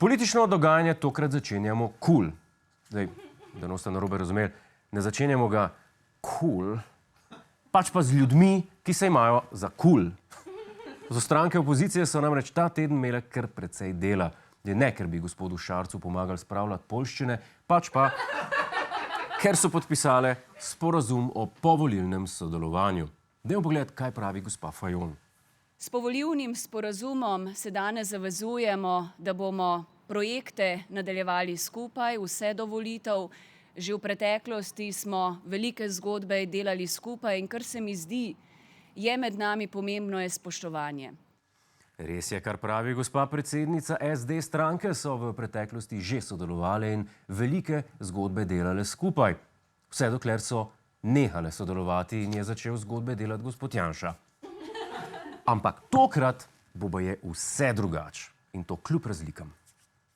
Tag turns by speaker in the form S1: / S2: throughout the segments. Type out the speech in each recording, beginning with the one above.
S1: Politično dogajanje tokrat začenjamo kul. Zdaj, da ne boste narobe razumeli, ne začenjamo ga kul, pač pa z ljudmi, ki se imajo za kul. Za stranke opozicije so namreč ta teden imele kar precej dela. Ne, ker bi gospodu Šarcu pomagali spravljati poljščine, pač pa, ker so podpisale sporazum o povolilnem sodelovanju. Dajmo pogledati, kaj pravi gospa Fajon.
S2: S povolilnim sporazumom se danes zavezujemo, da bomo projekte nadaljevali skupaj, vse do volitev. Že v preteklosti smo velike zgodbe delali skupaj in kar se mi zdi, je med nami pomembno je spoštovanje.
S1: Res je, kar pravi gospa predsednica SD stranke, so v preteklosti že sodelovali in velike zgodbe delale skupaj. Vse dokler so nehale sodelovati in je začel zgodbe delati gospod Janša. Ampak tokrat bo baje vse drugače in to kljub razlikam.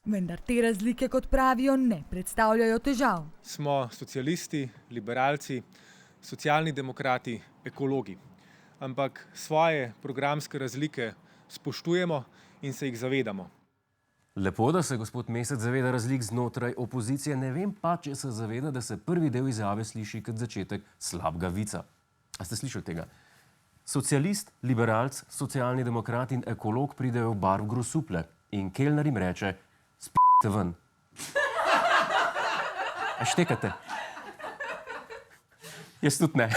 S3: Vendar te razlike, kot pravijo, ne predstavljajo težav.
S4: Smo socialisti, liberalci, socialni demokrati, ekologi. Ampak svoje programske razlike spoštujemo in se jih zavedamo.
S1: Lepo, da se gospod Mesec zaveda razlik znotraj opozicije, ne vem pa, če se zaveda, da se prvi del izjave sliši kot začetek slabega vica. A ste slišali tega? Socialist, liberalc, socialni demokrat in ekolog pridejo v bar v Grosuplje in kelner jim reče: "Sp***te ven." A štekate? Jaz tudi ne.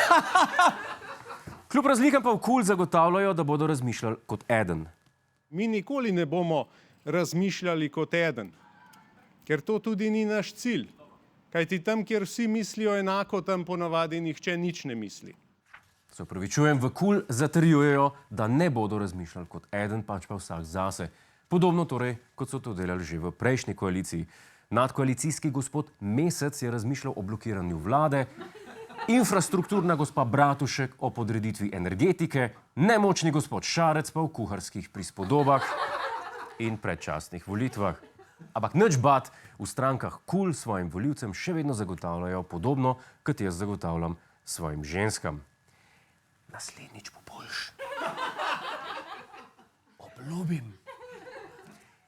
S1: Kljub razlikam pa v KUL zagotavljajo, da bodo razmišljali kot eden.
S5: Mi nikoli ne bomo razmišljali kot eden, ker to tudi ni naš cilj. Kajti tam, kjer vsi mislijo enako, tam ponavadi nihče nič ne misli.
S1: Se opravičujem, v KUL zatrjujejo, da ne bodo razmišljali kot eden, pač pa vsak zase. Podobno torej, kot so to delali že v prejšnji koaliciji. Nadkoalicijski gospod Mesec je razmišljal o blokiranju vlade, infrastrukturna gospa Bratušek o podreditvi energetike, nemočni gospod Šarec pa v kuharskih prispodobah in predčasnih volitvah. Ampak nič bad, v strankah KUL svojim volivcem še vedno zagotavljajo podobno, kot jaz zagotavljam svojim ženskam. Naslednjič bo boljš. Obljubim.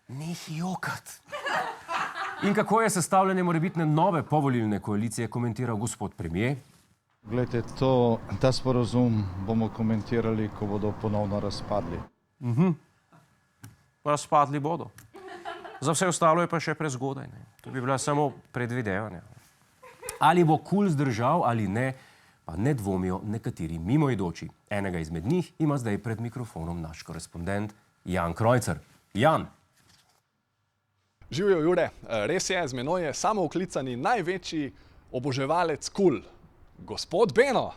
S1: Nehaj jokat. In kako je sestavljanje morebitne nove povolilne koalicije komentiral gospod premier?
S6: Glejte, ta sporazum bomo komentirali, ko bodo ponovno razpadli.
S1: Razpadli bodo. Za vse ostalo je pa še prezgodaj. To bi bila samo predvidevanja. Ali bo KUL zdržal ali ne, pa ne dvomijo nekateri mimoidoči. Enega izmed njih ima zdaj pred mikrofonom naš korespondent Jan Krojcer. Jan.
S7: Živjo, Jure, res je, z menoj je samooklicani največji oboževalec KUL, gospod Beno.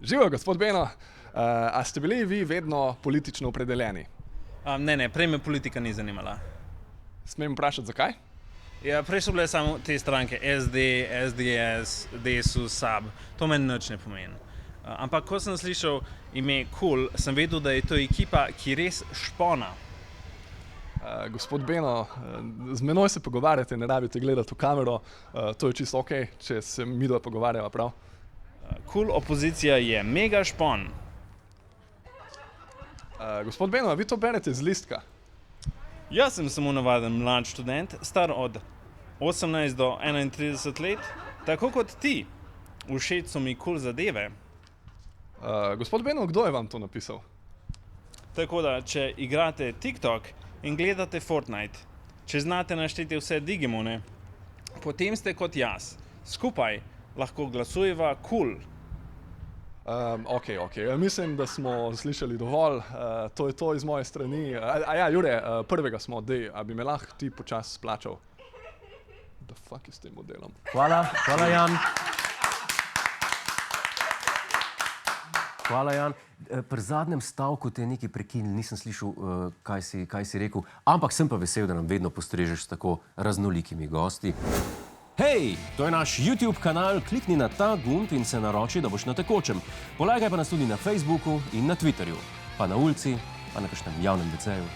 S7: Živjo, gospod Beno. A ste bili vi vedno politično opredeljeni?
S8: Ne, prej me politika ni zanimala.
S7: Smem vprašati, zakaj?
S8: Ja, prej so bile samo te stranke SD, SDS, DESUS, SAB. To meni nič ne pomeni. Ampak ko sem slišal ime KUL, sem vedel, da je to ekipa, ki res špona.
S7: Gospod Beno, z menoj se pogovarjate, ne rabite gledati v kamero, to je čisto okej, če se midva pogovarjava, prav?
S8: KUL opozicija je mega špon.
S7: Gospod Beno, a vi to berete z listka?
S8: Jaz sem samo navaden mlad študent, star od 18 do 31 let, tako kot ti. Všeč so mi KUL zadeve.
S7: Gospod Beno, kdo je vam to napisal?
S8: Tako da, če igrate TikTok in gledate Fortnite, če znate našteti vse digimone, potem ste kot jaz. Skupaj lahko glasujeva KUL.
S7: Okej, mislim, da smo slišali dovolj, to je to iz moje strani. Ja, Jure, prvega smo, a bi me lahko ti počas splačal? The fuck je s tem modelom?
S1: Hvala Jan. Hvala, Jan. Pri zadnjem stavku te nekaj prekinil, nisem slišal, kaj si rekel, ampak sem pa vesel, da nam vedno postrežeš s tako raznolikimi gosti. Hej, to je naš YouTube kanal, klikni na ta gumb in se naroči, da boš na tekočem. Polajkaj pa nas tudi na Facebooku in na Twitterju, pa na ulici, pa na kakšnem javnem WC-ju.